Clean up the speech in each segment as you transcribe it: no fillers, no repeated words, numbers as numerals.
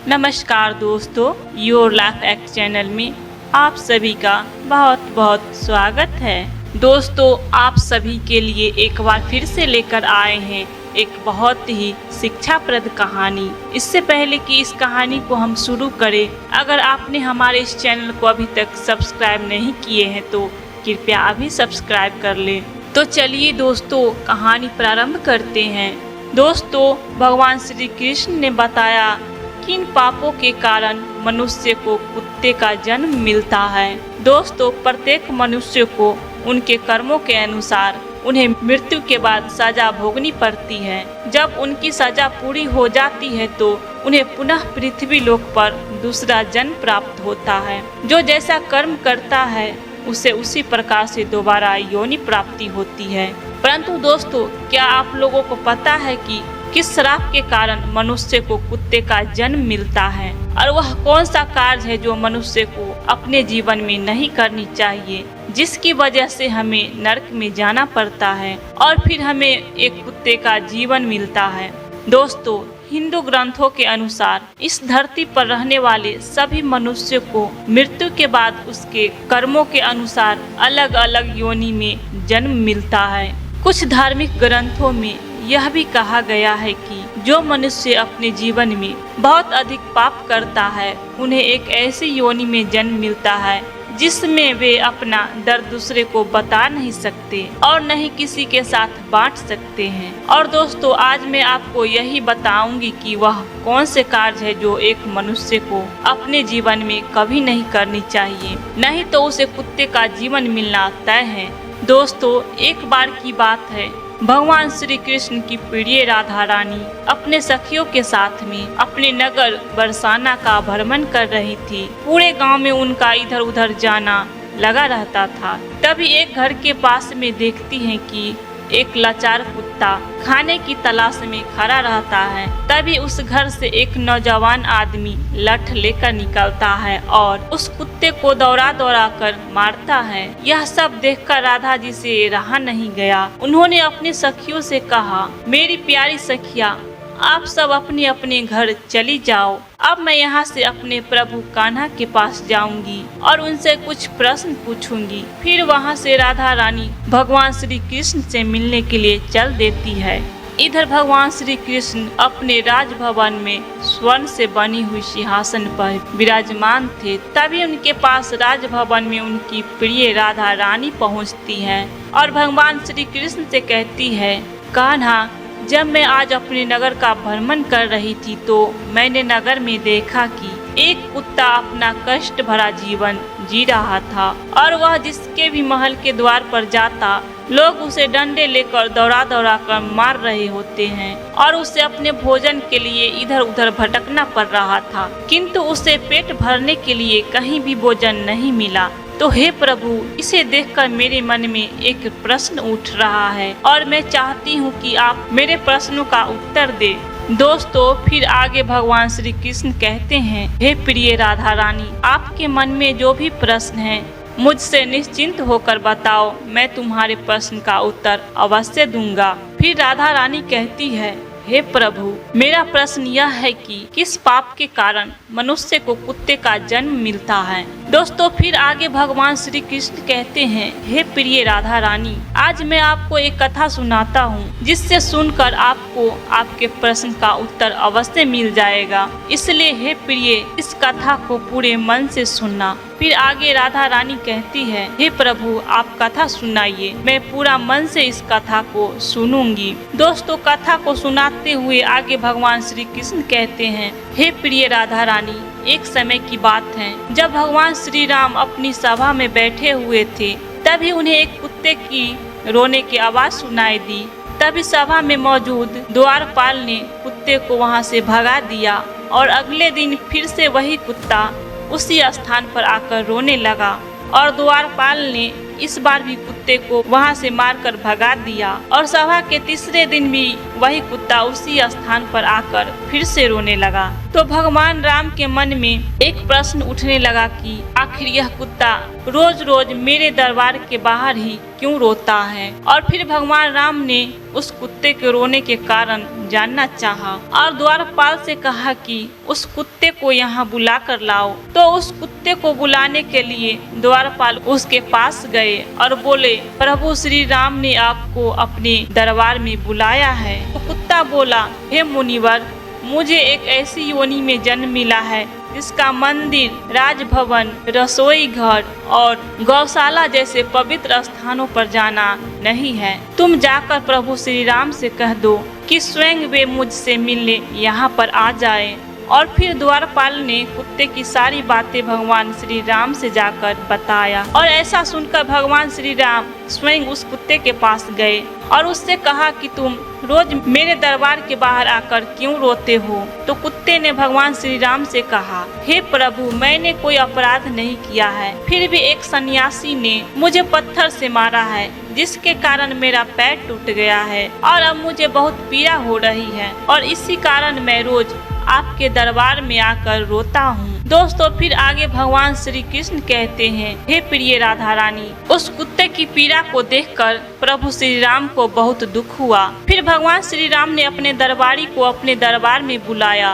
नमस्कार दोस्तों, your life act channel में आप सभी का बहुत बहुत स्वागत है। दोस्तों, आप सभी के लिए एक बार फिर से लेकर आए हैं एक बहुत ही शिक्षाप्रद कहानी। इससे पहले कि इस कहानी को हम शुरू करें, अगर आपने हमारे इस चैनल को अभी तक सब्सक्राइब नहीं किए हैं तो कृपया अभी सब्सक्राइब कर लें। तो चलिए दोस्तों, कहानी प्रारंभ करते हैं। दोस्तों, भगवान श्री कृष्ण ने बताया किन पापों के कारण मनुष्य को कुत्ते का जन्म मिलता है। दोस्तों, प्रत्येक मनुष्य को उनके कर्मों के अनुसार उन्हें मृत्यु के बाद सजा भोगनी पड़ती है। जब उनकी सजा पूरी हो जाती है तो उन्हें पुनः पृथ्वी लोक पर दूसरा जन्म प्राप्त होता है। जो जैसा कर्म करता है उसे उसी प्रकार से दोबारा योनि प्राप्ति होती है। परंतु दोस्तों, क्या आप लोगों को पता है कि किस श्राप के कारण मनुष्य को कुत्ते का जन्म मिलता है, और वह कौन सा कार्य है जो मनुष्य को अपने जीवन में नहीं करनी चाहिए, जिसकी वजह से हमें नरक में जाना पड़ता है और फिर हमें एक कुत्ते का जीवन मिलता है। दोस्तों, हिंदू ग्रंथों के अनुसार इस धरती पर रहने वाले सभी मनुष्य को मृत्यु के बाद उसके कर्मों के अनुसार अलग अलग योनि में जन्म मिलता है। कुछ धार्मिक ग्रंथों में यह भी कहा गया है कि जो मनुष्य अपने जीवन में बहुत अधिक पाप करता है उन्हें एक ऐसी योनि में जन्म मिलता है जिसमें वे अपना दर्द दूसरे को बता नहीं सकते और न ही किसी के साथ बांट सकते हैं। और दोस्तों, आज मैं आपको यही बताऊंगी कि वह कौन से कार्य है जो एक मनुष्य को अपने जीवन में कभी नहीं करनी चाहिए, नहीं तो उसे कुत्ते का जीवन मिलना तय है। दोस्तों, एक बार की बात है, भगवान श्री कृष्ण की प्रिय राधा रानी अपने सखियों के साथ में अपने नगर बरसाना का भ्रमण कर रही थी। पूरे गांव में उनका इधर उधर जाना लगा रहता था। तभी एक घर के पास में देखती हैं कि एक लाचार कुत्ता खाने की तलाश में खड़ा रहता है। तभी उस घर से एक नौजवान आदमी लठ लेकर निकलता है और उस कुत्ते को दौड़ा दौड़ा कर मारता है। यह सब देखकर राधा जी से रहा नहीं गया। उन्होंने अपनी सखियों से कहा, मेरी प्यारी सखिया, आप सब अपने अपने घर चली जाओ। अब मैं यहाँ से अपने प्रभु कान्हा के पास जाऊंगी और उनसे कुछ प्रश्न पूछूंगी। फिर वहाँ से राधा रानी भगवान श्री कृष्ण से मिलने के लिए चल देती है। इधर भगवान श्री कृष्ण अपने राजभवन में स्वर्ण से बनी हुई सिंहासन पर विराजमान थे। तभी उनके पास राजभवन में उनकी प्रिय राधा रानी पहुँचती है और भगवान श्री कृष्ण से कहती है, कान्हा, जब मैं आज अपने नगर का भ्रमण कर रही थी तो मैंने नगर में देखा कि एक कुत्ता अपना कष्ट भरा जीवन जी रहा था और वह जिसके भी महल के द्वार पर जाता लोग उसे डंडे लेकर दौड़ा दौड़ा कर मार रहे होते हैं और उसे अपने भोजन के लिए इधर उधर भटकना पड़ रहा था, किंतु उसे पेट भरने के लिए कहीं भी भोजन नहीं मिला। तो हे प्रभु, इसे देखकर मेरे मन में एक प्रश्न उठ रहा है और मैं चाहती हूँ कि आप मेरे प्रश्नों का उत्तर दे। दोस्तों, फिर आगे भगवान श्री कृष्ण कहते हैं, हे प्रिय राधा रानी, आपके मन में जो भी प्रश्न है मुझसे निश्चिंत होकर बताओ, मैं तुम्हारे प्रश्न का उत्तर अवश्य दूंगा। फिर राधा रानी कहती है, हे प्रभु, मेरा प्रश्न यह है कि किस पाप के कारण मनुष्य को कुत्ते का जन्म मिलता है। दोस्तों, फिर आगे भगवान श्री कृष्ण कहते हैं, हे प्रिय राधा रानी, आज मैं आपको एक कथा सुनाता हूँ जिससे सुनकर आपको आपके प्रश्न का उत्तर अवश्य मिल जाएगा। इसलिए हे प्रिय, इस कथा को पूरे मन से सुनना। फिर आगे राधा रानी कहती है, हे प्रभु, आप कथा सुनाइए, मैं पूरा मन से इस कथा को सुनूंगी। दोस्तों, कथा को सुनाते हुए आगे भगवान श्री कृष्ण कहते हैं, हे प्रिय राधा रानी, एक समय की बात है जब भगवान श्री राम अपनी सभा में बैठे हुए थे, तभी उन्हें एक कुत्ते की रोने की आवाज सुनाई दी। तभी सभा में मौजूद द्वारपाल ने कुत्ते को वहां से भगा दिया और अगले दिन फिर से वही कुत्ता उसी स्थान पर आकर रोने लगा और द्वारपाल ने इस बार भी कुत्ते को वहां से मारकर भगा दिया और सभा के तीसरे दिन भी वही कुत्ता उसी स्थान पर आकर फिर से रोने लगा। तो भगवान राम के मन में एक प्रश्न उठने लगा कि आखिर यह कुत्ता रोज रोज मेरे दरबार के बाहर ही क्यों रोता है। और फिर भगवान राम ने उस कुत्ते के रोने के कारण जानना चाहा और द्वारपाल से कहा कि उस कुत्ते को यहाँ बुला कर लाओ। तो उस कुत्ते को बुलाने के लिए द्वारपाल उसके पास गए और बोले, प्रभु श्री राम ने आपको अपने दरबार में बुलाया है। तो कुत्ता बोला, हे मुनिवर, मुझे एक ऐसी योनि में जन्म मिला है जिसका मंदिर, राजभवन, रसोई घर और गौशाला जैसे पवित्र स्थानों पर जाना नहीं है। तुम जाकर प्रभु श्री राम से कह दो कि स्वयं वे मुझसे मिलने यहाँ पर आ जाए। और फिर द्वारपाल ने कुत्ते की सारी बातें भगवान श्री राम से जाकर बताया और ऐसा सुनकर भगवान श्री राम स्वयं उस कुत्ते के पास गए और उससे कहा कि तुम रोज मेरे दरबार के बाहर आकर क्यों रोते हो। तो कुत्ते ने भगवान श्री राम से कहा, हे प्रभु, मैंने कोई अपराध नहीं किया है, फिर भी एक सन्यासी ने मुझे पत्थर से मारा है जिसके कारण मेरा पैर टूट गया है और अब मुझे बहुत पीड़ा हो रही है और इसी कारण मैं रोज आपके दरबार में आकर रोता हूँ। दोस्तों, फिर आगे भगवान श्री कृष्ण कहते हैं, हे प्रिय राधा रानी, उस कुत्ते की पीड़ा को देखकर प्रभु श्री राम को बहुत दुख हुआ। फिर भगवान श्री राम ने अपने दरबारी को अपने दरबार में बुलाया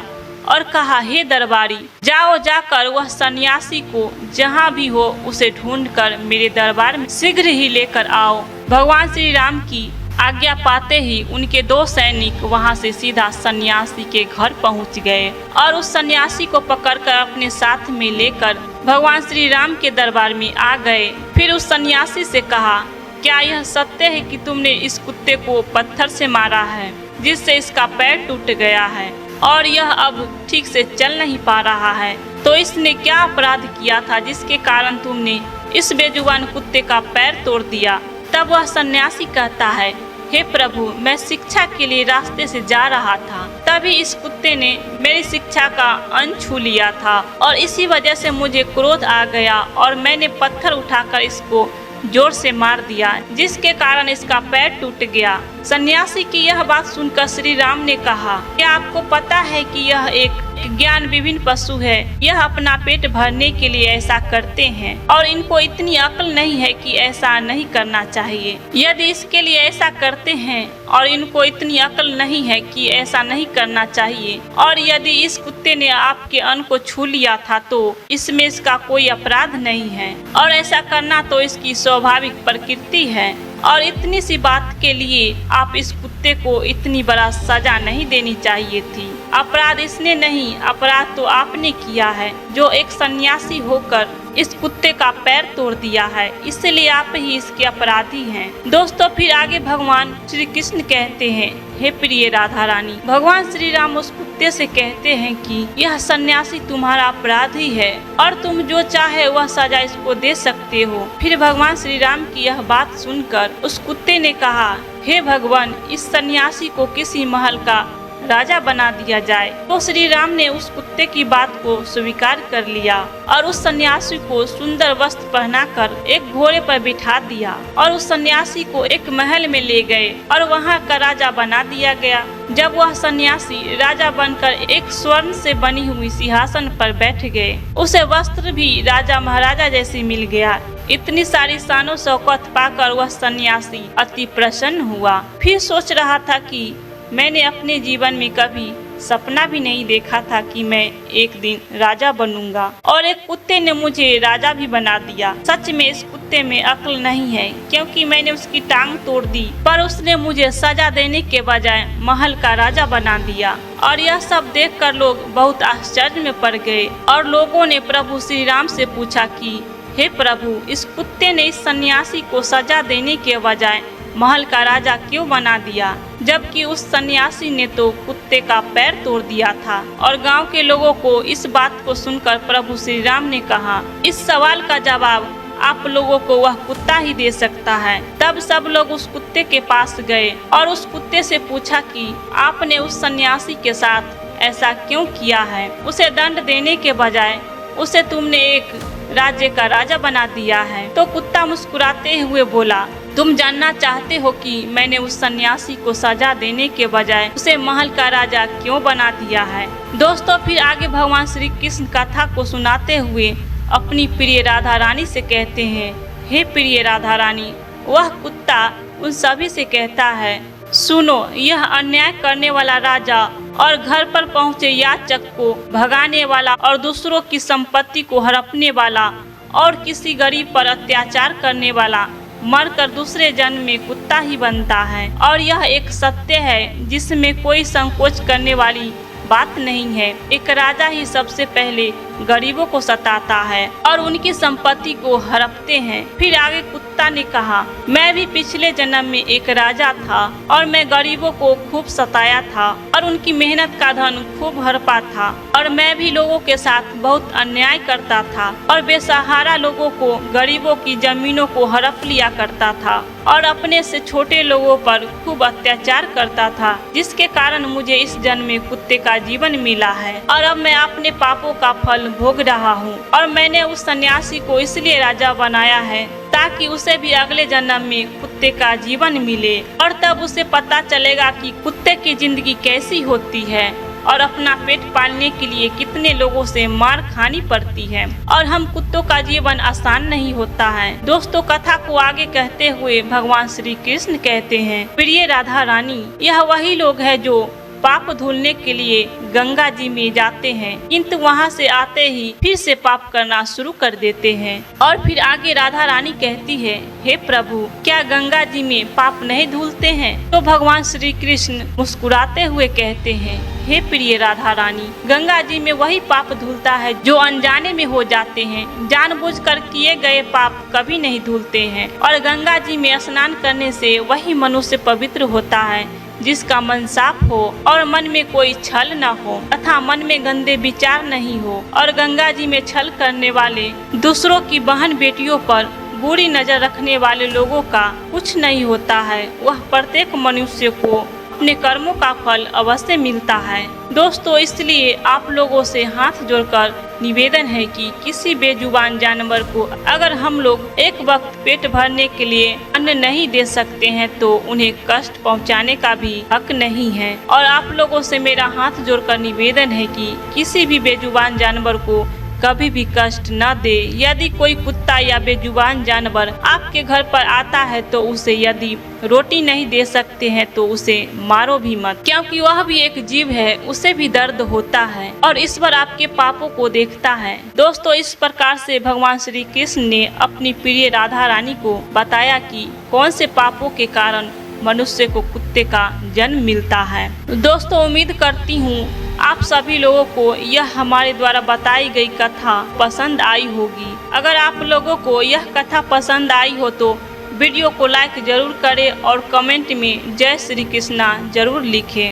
और कहा, हे दरबारी, जाओ, जाकर वह सन्यासी को जहाँ भी हो उसे ढूंढकर मेरे दरबार में शीघ्र ही लेकर आओ। भगवान श्री राम की आज्ञा पाते ही उनके 2 सैनिक वहां से सीधा सन्यासी के घर पहुंच गए और उस सन्यासी को पकड़कर अपने साथ में लेकर भगवान श्री राम के दरबार में आ गए। फिर उस सन्यासी से कहा, क्या यह सत्य है कि तुमने इस कुत्ते को पत्थर से मारा है जिससे इसका पैर टूट गया है और यह अब ठीक से चल नहीं पा रहा है? तो इसने क्या अपराध किया था जिसके कारण तुमने इस बेजुबान कुत्ते का पैर तोड़ दिया? तब वह सन्यासी कहता है, हे प्रभु, मैं शिक्षा के लिए रास्ते से जा रहा था, तभी इस कुत्ते ने मेरी शिक्षा का अंश छू लिया था और इसी वजह से मुझे क्रोध आ गया और मैंने पत्थर उठाकर इसको जोर से मार दिया जिसके कारण इसका पैर टूट गया। सन्यासी की यह बात सुनकर श्री राम ने कहा, क्या आपको पता है कि यह एक ज्ञान विभिन्न पशु है, यह अपना पेट भरने के लिए ऐसा करते हैं और इनको इतनी अक्ल नहीं है कि ऐसा नहीं करना चाहिए। यदि इसके लिए ऐसा करते हैं और इनको इतनी अक्ल नहीं है कि ऐसा नहीं करना चाहिए और यदि इस कुत्ते ने आपके अन्न को छू लिया था तो इसमें इसका कोई अपराध नहीं है और ऐसा करना तो इसकी स्वाभाविक प्रकृति है और इतनी सी बात के लिए आप इस कुत्ते को इतनी बड़ा सजा नहीं देनी चाहिए थी। अपराध इसने नहीं, अपराध तो आपने किया है जो एक सन्यासी होकर इस कुत्ते का पैर तोड़ दिया है, इसलिए आप ही इसके अपराधी हैं। दोस्तों, फिर आगे भगवान श्री कृष्ण कहते हैं, हे प्रिय राधा रानी, भगवान श्री राम उस कुत्ते से कहते हैं कि यह सन्यासी तुम्हारा अपराधी है और तुम जो चाहे वह सजा इसको दे सकते हो। फिर भगवान श्री राम की यह बात सुनकर उस कुत्ते ने कहा, हे भगवान, इस सन्यासी को किसी महल का राजा बना दिया जाए। तो श्री राम ने उस कुत्ते की बात को स्वीकार कर लिया और उस सन्यासी को सुंदर वस्त्र पहनाकर एक घोड़े पर बिठा दिया और उस सन्यासी को एक महल में ले गए और वहां का राजा बना दिया गया। जब वह सन्यासी राजा बनकर एक स्वर्ण से बनी हुई सिंहासन पर बैठ गए, उसे वस्त्र भी राजा महाराजा जैसी मिल गया। इतनी सारी शानो शौकत पाकर वह सन्यासी अति प्रसन्न हुआ। फिर सोच रहा था कि मैंने अपने जीवन में कभी सपना भी नहीं देखा था कि मैं एक दिन राजा बनूंगा और एक कुत्ते ने मुझे राजा भी बना दिया। सच में इस कुत्ते में अक्ल नहीं है, क्योंकि मैंने उसकी टांग तोड़ दी पर उसने मुझे सजा देने के बजाय महल का राजा बना दिया। और यह सब देखकर लोग बहुत आश्चर्य में पड़ गए और लोगों ने प्रभु श्री राम से पूछा कि हे प्रभु, इस कुत्ते ने इस सन्यासी को सजा देने के बजाय महल का राजा क्यों बना दिया, जबकि उस सन्यासी ने तो कुत्ते का पैर तोड़ दिया था। और गांव के लोगों को इस बात को सुनकर प्रभु श्री राम ने कहा, इस सवाल का जवाब आप लोगों को वह कुत्ता ही दे सकता है। तब सब लोग उस कुत्ते के पास गए और उस कुत्ते से पूछा कि आपने उस सन्यासी के साथ ऐसा क्यों किया है? उसे दंड देने के बजाय उसे तुमने एक राज्य का राजा बना दिया है। तो कुत्ता मुस्कुराते हुए बोला, तुम जानना चाहते हो कि मैंने उस सन्यासी को सजा देने के बजाय उसे महल का राजा क्यों बना दिया है। दोस्तों, फिर आगे भगवान श्री कृष्ण कथा को सुनाते हुए अपनी प्रिय राधा रानी से कहते हैं, हे प्रिय राधा रानी, वह कुत्ता उन सभी से कहता है सुनो, यह अन्याय करने वाला राजा और घर पर पहुँचे याचक को भगाने वाला और दूसरों की संपत्ति को हड़पने वाला और किसी गरीब पर अत्याचार करने वाला मरकर दूसरे जन्म में कुत्ता ही बनता है। और यह एक सत्य है जिसमें कोई संकोच करने वाली बात नहीं है। एक राजा ही सबसे पहले गरीबों को सताता है और उनकी संपत्ति को हड़पते हैं। फिर आगे कुत्ता ने कहा, मैं भी पिछले जन्म में एक राजा था और मैं गरीबों को खूब सताया था और उनकी मेहनत का धन खूब हड़पा था और मैं भी लोगों के साथ बहुत अन्याय करता था और बेसहारा लोगों को, गरीबों की जमीनों को हड़प लिया करता था और अपने से छोटे लोगों पर खूब अत्याचार करता था, जिसके कारण मुझे इस जन्म में कुत्ते का जीवन मिला है और अब मैं अपने पापों का फल भोग रहा हूँ। और मैंने उस सन्यासी को इसलिए राजा बनाया है ताकि उसे भी अगले जन्म में कुत्ते का जीवन मिले और तब उसे पता चलेगा कि कुत्ते की जिंदगी कैसी होती है और अपना पेट पालने के लिए कितने लोगों से मार खानी पड़ती है। और हम कुत्तों का जीवन आसान नहीं होता है। दोस्तों, कथा को आगे कहते हुए भगवान श्री कृष्ण कहते हैं, प्रिय राधा रानी, यह वही लोग हैं जो पाप धुलने के लिए गंगा जी में जाते हैं, किंतु वहां से आते ही फिर से पाप करना शुरू कर देते हैं। और फिर आगे राधा रानी कहती है, हे प्रभु, क्या गंगा जी में पाप नहीं धुलते हैं? तो भगवान श्री कृष्ण मुस्कुराते हुए कहते हैं, हे प्रिय राधा रानी, गंगा जी में वही पाप धुलता है जो अनजाने में हो जाते हैं। जानबूझकर किए गए पाप कभी नहीं धुलते हैं। और गंगा जी में स्नान करने से वही मनुष्य पवित्र होता है जिसका मन साफ हो और मन में कोई छल न हो तथा मन में गंदे विचार नहीं हो। और गंगा जी में छल करने वाले, दूसरों की बहन बेटियों पर बुरी नजर रखने वाले लोगों का कुछ नहीं होता है। वह प्रत्येक मनुष्य को अपने कर्मों का फल अवश्य मिलता है। दोस्तों, इसलिए आप लोगों से हाथ जोड़कर निवेदन है कि किसी बेजुबान जानवर को अगर हम लोग एक वक्त पेट भरने के लिए अन्न नहीं दे सकते हैं तो उन्हें कष्ट पहुंचाने का भी हक नहीं है। और आप लोगों से मेरा हाथ जोड़कर निवेदन है कि किसी भी बेजुबान जानवर को कभी भी कष्ट न दे। यदि कोई कुत्ता या बेजुबान जानवर आपके घर पर आता है तो उसे यदि रोटी नहीं दे सकते हैं तो उसे मारो भी मत, क्योंकि वह भी एक जीव है, उसे भी दर्द होता है और ईश्वर आपके पापों को देखता है। दोस्तों, इस प्रकार से भगवान श्री कृष्ण ने अपनी प्रिय राधा रानी को बताया कि कौन से पापों के कारण मनुष्य को कुत्ते का जन्म मिलता है। दोस्तों, उम्मीद करती हूँ आप सभी लोगों को यह हमारे द्वारा बताई गई कथा पसंद आई होगी। अगर आप लोगों को यह कथा पसंद आई हो तो वीडियो को लाइक जरूर करें और कमेंट में जय श्री कृष्णा जरूर लिखें।